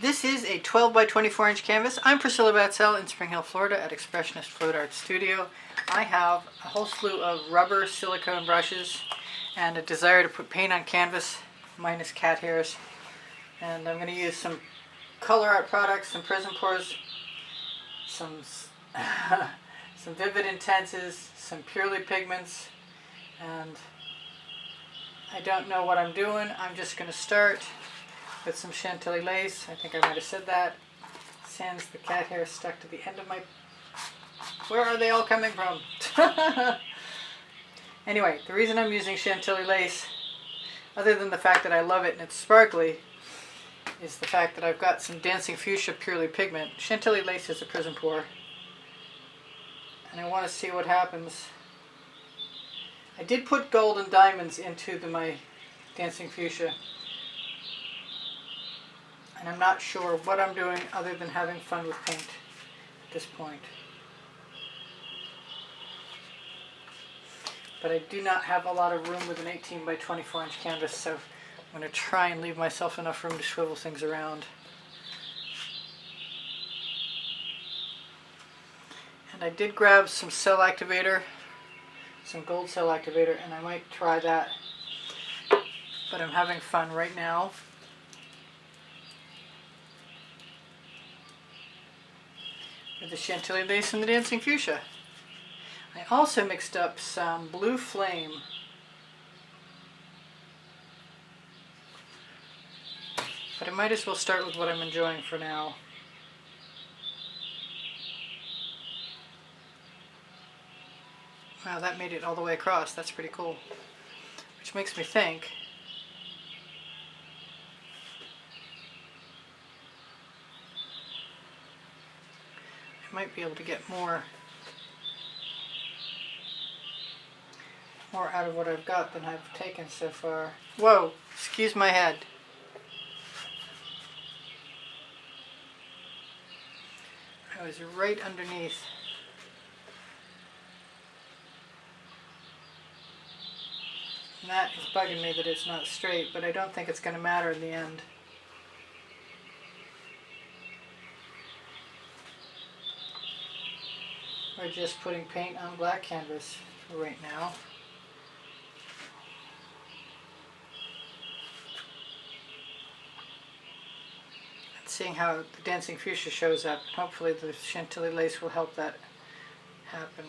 This is a 12 by 24 inch canvas. I'm Priscilla Batzell in Spring Hill, Florida at Expressionist Floetrol Studio. I have a whole slew of rubber silicone brushes and a desire to put paint on canvas minus cat hairs. And I'm going to use some Colourarte products, some Prizm pours, some Vivid Intenses, some Purely Pigments, and I don't know what I'm doing. I'm just going to start with some Chantilly lace. I think I might have said that. Sans the cat hair stuck to the end of my... Where are they all coming from? Anyway, the reason I'm using Chantilly lace, other than the fact that I love it and it's sparkly, is the fact that I've got some Dancing Fuchsia Purely Pigment. Chantilly lace is a Prizm pour, and I want to see what happens. I did put gold and diamonds into my Dancing Fuchsia, and I'm not sure what I'm doing other than having fun with paint at this point. But I do not have a lot of room with an 18 by 24 inch canvas, so I'm going to try and leave myself enough room to swivel things around. And I did grab some cell activator, some gold cell activator, and I might try that. But I'm having fun right now. With the Chantilly lace and the Dancing Fuchsia. I also mixed up some Blue Flame. But I might as well start with what I'm enjoying for now. Wow, that made it all the way across. That's pretty cool. Which makes me think I might be able to get more out of what I've got than I've taken so far. Whoa, excuse my head. I was right underneath. And that is bugging me that it's not straight, but I don't think it's going to matter in the end. We're just putting paint on black canvas for right now. And seeing how the Dancing Fuchsia shows up. Hopefully the Chantilly lace will help that happen.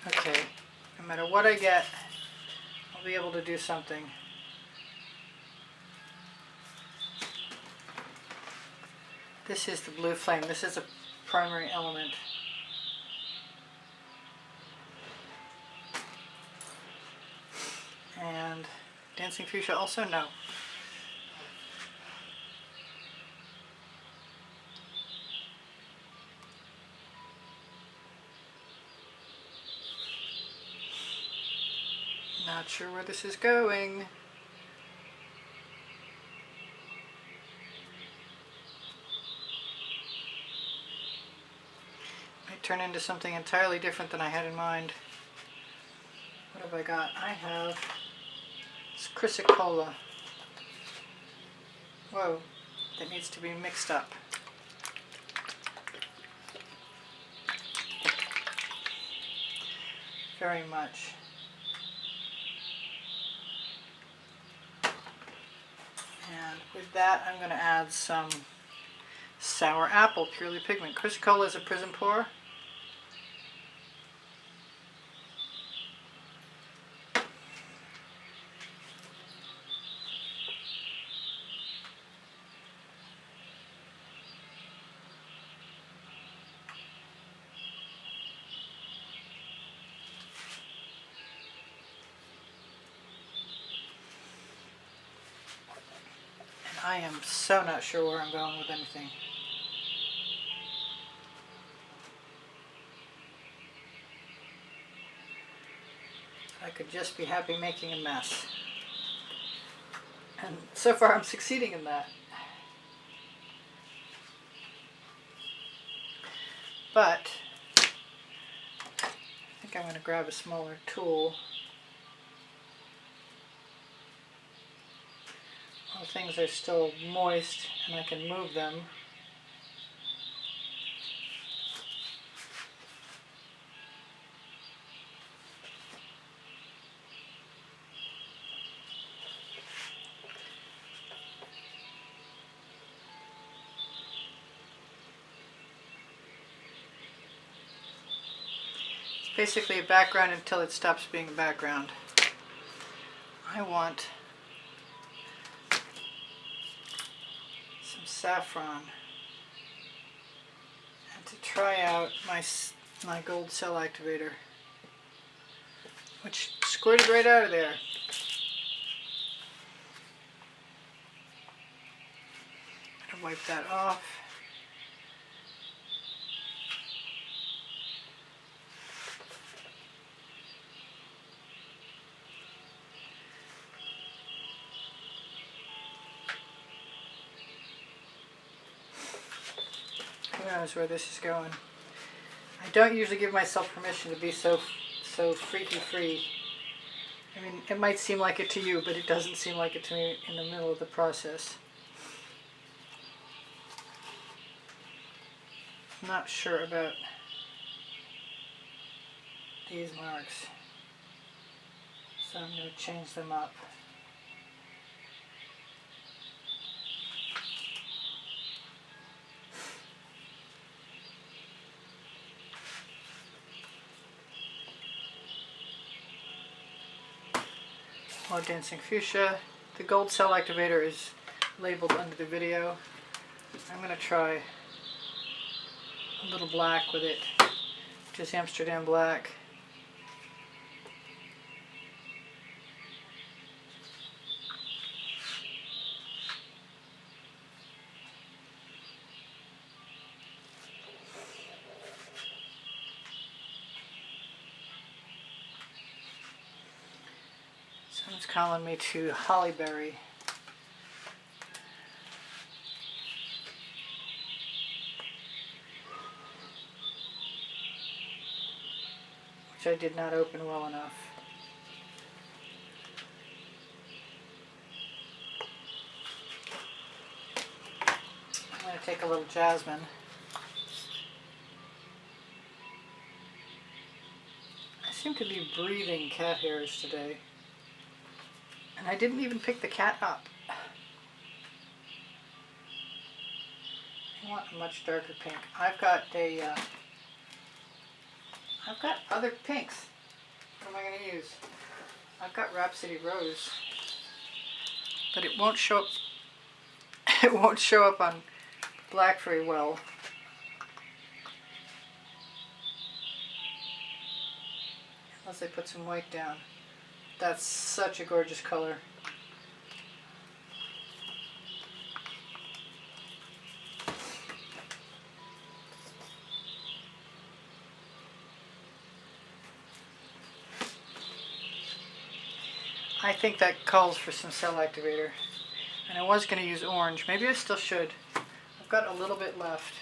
Okay, no matter what I get, I'll be able to do something. This is the Blue Flame. This is a primary element. And Dancing Fuchsia also? No. Not sure where this is going. Might turn into something entirely different than I had in mind. What have I got? I have this Chrysacola. Whoa, that needs to be mixed up. Very much. And with that, I'm going to add some Sour Apple Purely Pigment. Chrysacola is a Prizm pour. I am so not sure where I'm going with anything. I could just be happy making a mess. And so far I'm succeeding in that. But think I'm going to grab a smaller tool. While things are still moist and I can move them. Basically a background until it stops being a background. I want some saffron and to try out my gold cell activator, which squirted right out of there. I'm gonna wipe that off. Who knows where this is going? I don't usually give myself permission to be so freaky free. I mean, it might seem like it to you, but it doesn't seem like it to me in the middle of the process. I'm not sure about these marks, so I'm going to change them up. More dancing fuchsia. The gold cell activator is labeled under the video. I'm going to try a little black with it, which is Amsterdam black. Someone's calling me to Hollyberry. Which I did not open well enough. I'm going to take a little jasmine. I seem to be breathing cat hairs today. And I didn't even pick the cat up. I want a much darker pink. I've got other pinks. What am I going to use? I've got Rhapsody Rose, but it won't show up. It won't show up on black very well. Unless I put some white down. That's such a gorgeous color. I think that calls for some cell activator. And I was going to use orange. Maybe I still should. I've got a little bit left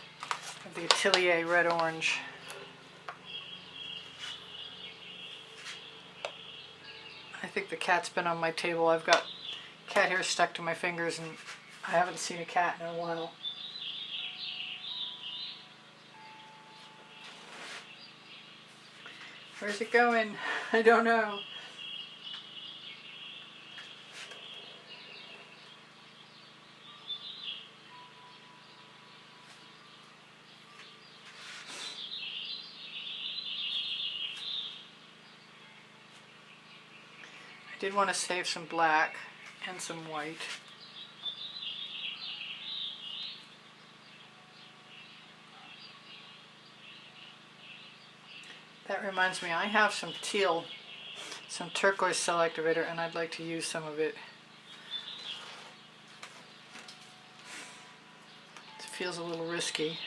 of the Atelier red orange. I think the cat's been on my table. I've got cat hair stuck to my fingers and I haven't seen a cat in a while. Where's it going? I don't know. I did want to save some black and some white. That reminds me, I have some teal, some turquoise cell activator, and I'd like to use some of it. It feels a little risky.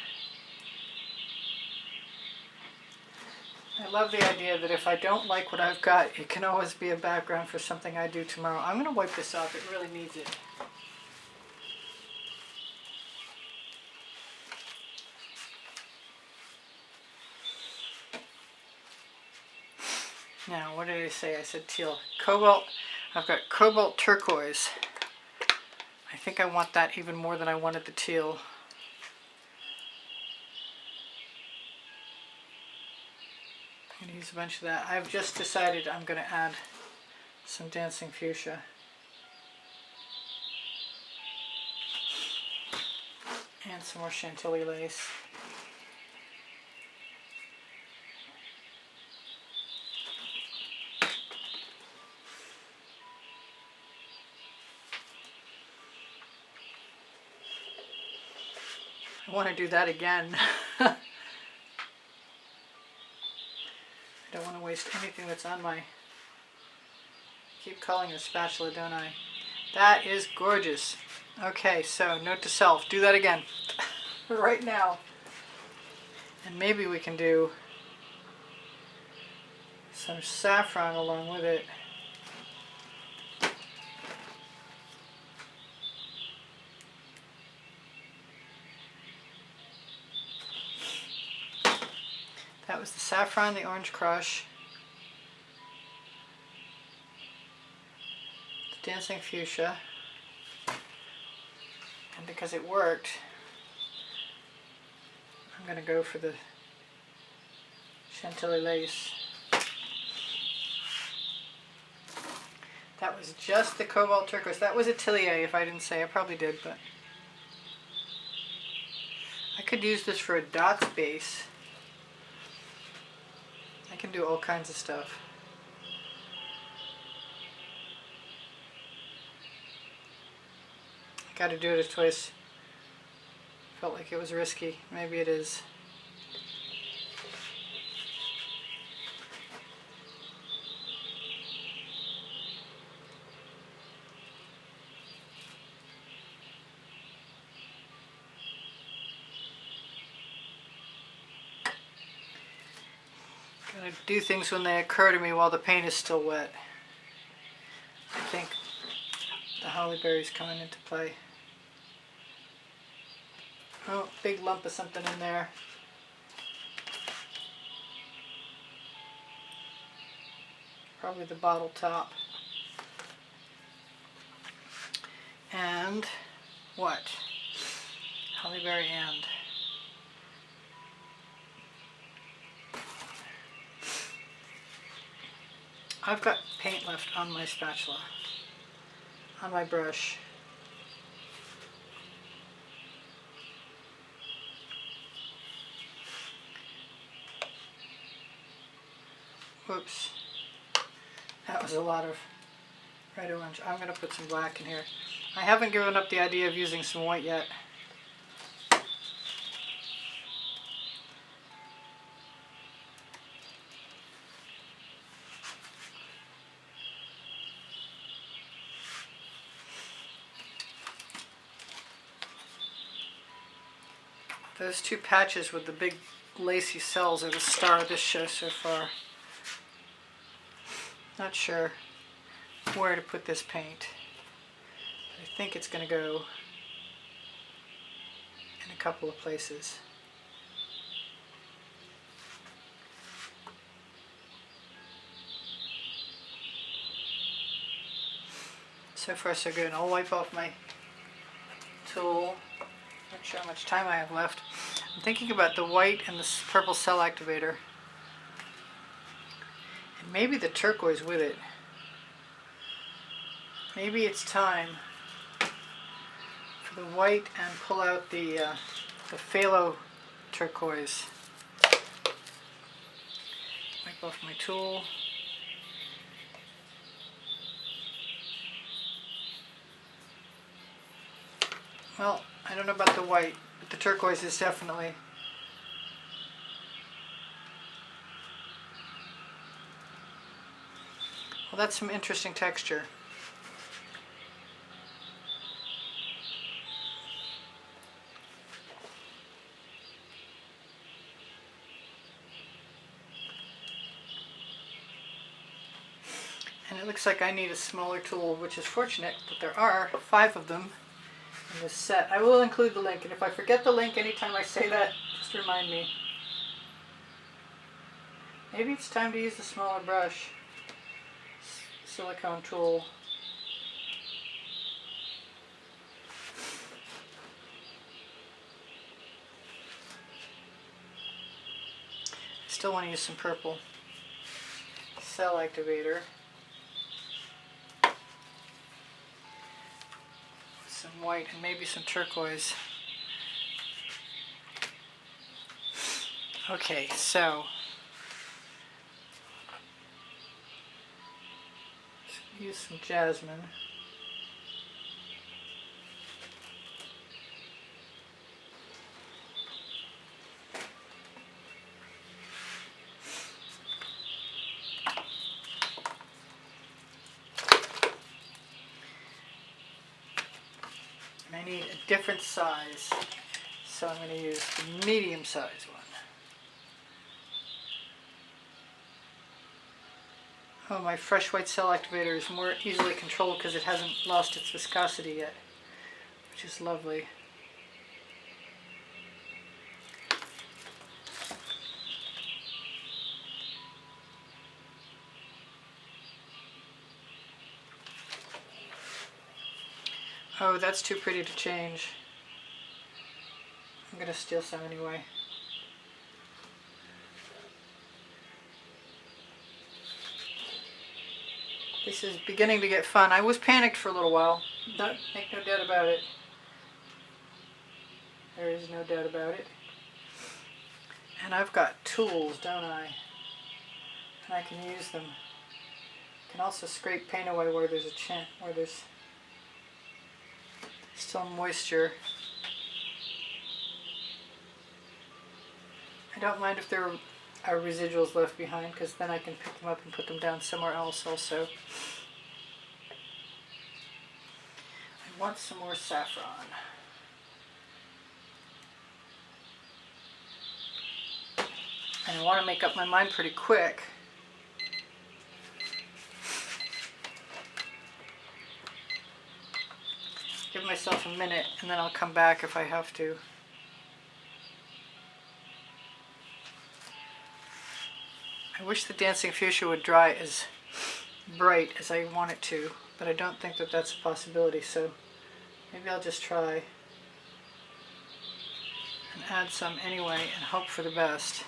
I love the idea that if I don't like what I've got, it can always be a background for something I do tomorrow. I'm going to wipe this off. It really needs it. Now, what did I say? I said teal. Cobalt. I've got cobalt turquoise. I think I want that even more than I wanted the teal. I'm going to use a bunch of that. I've just decided I'm going to add some dancing fuchsia. And some more Chantilly lace. I want to do that again. I don't want to waste anything that's on my... I keep calling it a spatula, don't I? That is gorgeous. Okay, so note to self, do that again. Right now. And maybe we can do some saffron along with it. That was the saffron, the orange crush, the dancing fuchsia, and because it worked, I'm going to go for the Chantilly lace. That was just the cobalt turquoise. That was Atelier, if I didn't say. I probably did, but I could use this for a dots base. I can do all kinds of stuff. I got to do it twice. Felt like it was risky. Maybe it is. Gotta do things when they occur to me while the paint is still wet. I think the holly berry's coming into play. Oh, big lump of something in there. Probably the bottle top. And what? Holly berry and. I've got paint left on my spatula, on my brush. Whoops, that was a lot of red orange. I'm going to put some black in here. I haven't given up the idea of using some white yet. Those two patches with the big lacy cells are the star of this show so far. Not sure where to put this paint. But I think it's going to go in a couple of places. So far so good. I'll wipe off my tool. Not sure how much time I have left. I'm thinking about the white and the purple cell activator. And maybe the turquoise with it. Maybe it's time for the white and pull out the phthalo turquoise. Wipe off my tool. Well, I don't know about the white, but the turquoise is definitely. Well, that's some interesting texture. And it looks like I need a smaller tool, which is fortunate that there are 5 of them in this set. I will include the link, and if I forget the link anytime I say that, just remind me. Maybe it's time to use the smaller brush. silicone tool. Still want to use some purple cell activator. Some white and maybe some turquoise. Okay, so let's use some jasmine. I need a different size, so I'm going to use the medium size one. Oh, my fresh white cell activator is more easily controlled because it hasn't lost its viscosity yet, which is lovely. Oh, that's too pretty to change. I'm going to steal some anyway. This is beginning to get fun. I was panicked for a little while. Make no doubt about it. There is no doubt about it. And I've got tools, don't I? And I can use them. I can also scrape paint away where there's where there's still moisture. I don't mind if there are residuals left behind, because then I can pick them up and put them down somewhere else also. I want some more saffron. And I want to make up my mind pretty quick. Give myself a minute and then I'll come back if I have to. I wish the dancing fuchsia would dry as bright as I want it to, but I don't think that that's a possibility, so maybe I'll just try and add some anyway and hope for the best.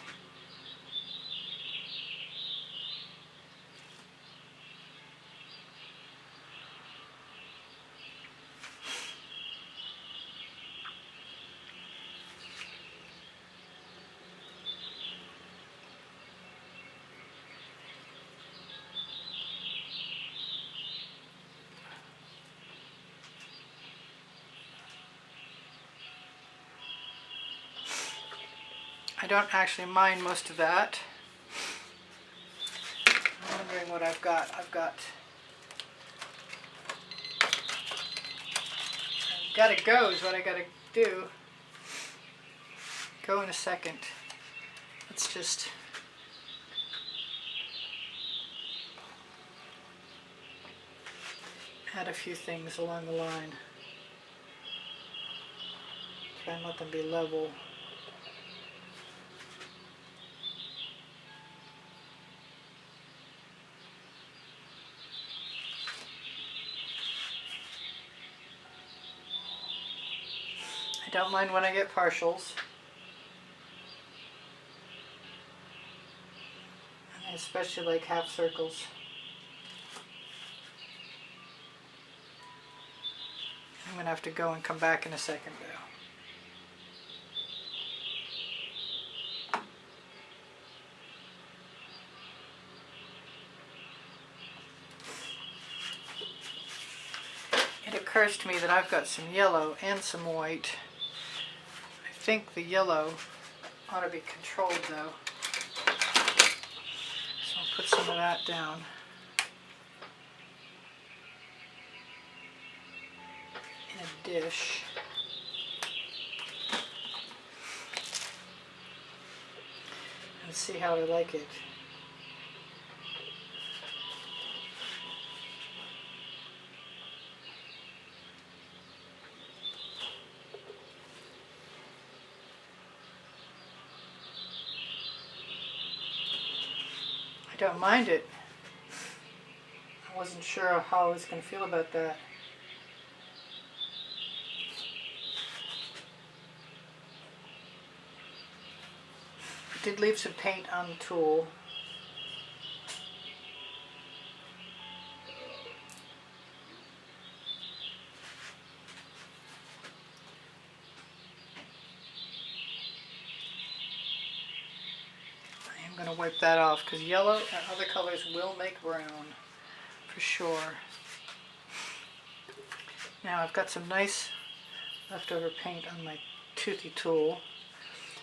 I don't actually mind most of that. I'm wondering what I've got. I've gotta go is what I gotta do. Go in a second. Let's just add a few things along the line. Try and let them be level. I don't mind when I get partials. And I especially like half circles. I'm going to have to go and come back in a second though. It occurs to me that I've got some yellow and some white. I think the yellow ought to be controlled though. So I'll put some of that down. In a dish. And see how I like it. I don't mind it. I wasn't sure how I was going to feel about that. I did leave some paint on the tool. I'm going to wipe that off because yellow and other colors will make brown for sure. Now I've got some nice leftover paint on my toothy tool,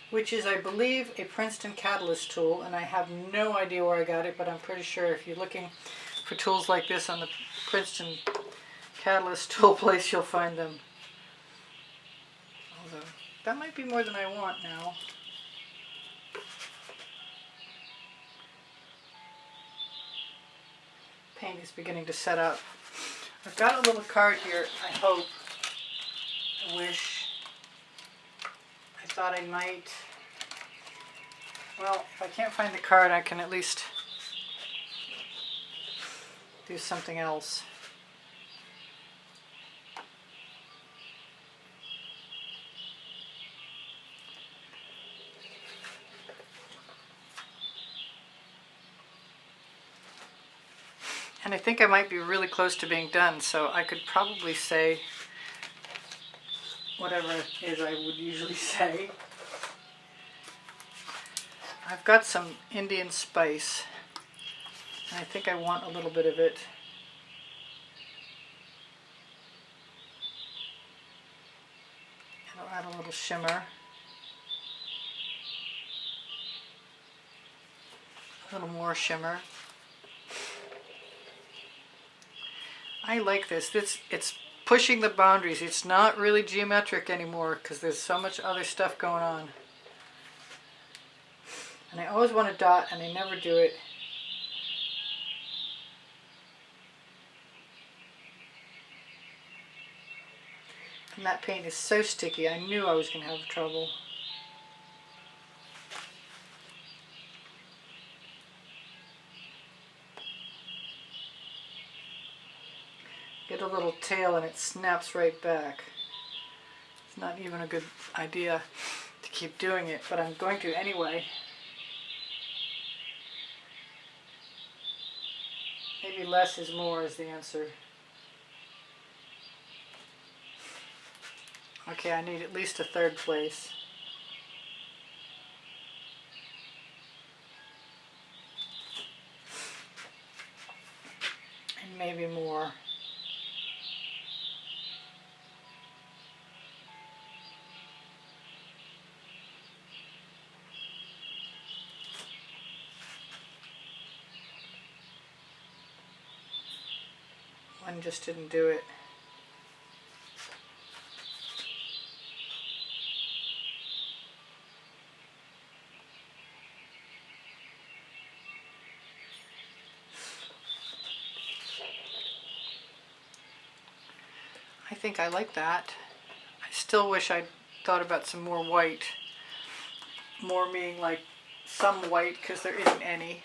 which is, I believe, a Princeton Catalyst tool, and I have no idea where I got it, but I'm pretty sure if you're looking for tools like this on the Princeton Catalyst tool place, you'll find them. Although, that might be more than I want now. Paint is beginning to set up. I've got a little card here, I hope. I wish. I thought I might. Well, if I can't find the card, I can at least do something else. And I think I might be really close to being done, so I could probably say whatever it is I would usually say. I've got some Indian spice, and I think I want a little bit of it. It'll add a little shimmer. A little more shimmer. I like this. It's pushing the boundaries. It's not really geometric anymore because there's so much other stuff going on. And I always want to dot, and I never do it. And that paint is so sticky. I knew I was going to have trouble. Get a little tail and it snaps right back. It's not even a good idea to keep doing it, but I'm going to anyway. Maybe less is more is the answer. Okay, I need at least a third place. And maybe more. One just didn't do it. I think I like that. I still wish I'd thought about some more white. More meaning like some white, because there isn't any.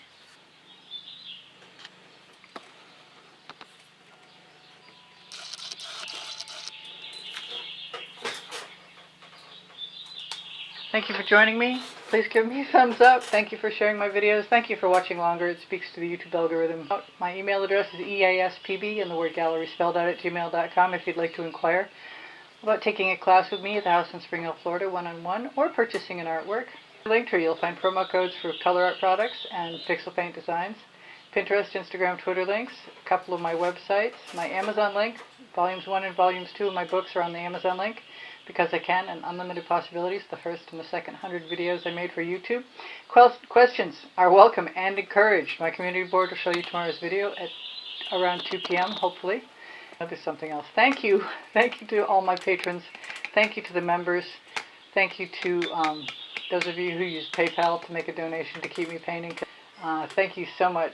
Thank you for joining me. Please give me a thumbs up. Thank you for sharing my videos. Thank you for watching longer. It speaks to the YouTube algorithm. My email address is easpb and the word gallery spelled out at gmail.com if you'd like to inquire about taking a class with me at the house in Spring Hill, Florida, one-on-one, or purchasing an artwork. Linktree, you'll find promo codes for Colourarte products and pixel paint designs. Pinterest, Instagram, Twitter links, a couple of my websites, my Amazon link. Volumes 1 and Volumes 2 of my books are on the Amazon link. Because I Can and Unlimited Possibilities, the first and the second 100 videos I made for YouTube. Questions are welcome and encouraged. My community board will show you tomorrow's video at around 2 p.m. hopefully. I'll do something else. Thank you. Thank you to all my patrons. Thank you to the members. Thank you to those of you who use PayPal to make a donation to keep me painting. Thank you so much.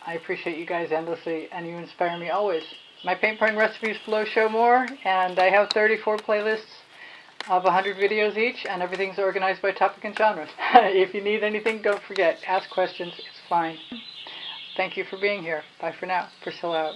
I appreciate you guys endlessly, and you inspire me always. My paint pouring recipes below show more, and I have 34 playlists of 100 videos each, and everything's organized by topic and genres. If you need anything, don't forget, ask questions, it's fine. Thank you for being here. Bye for now. Priscilla out.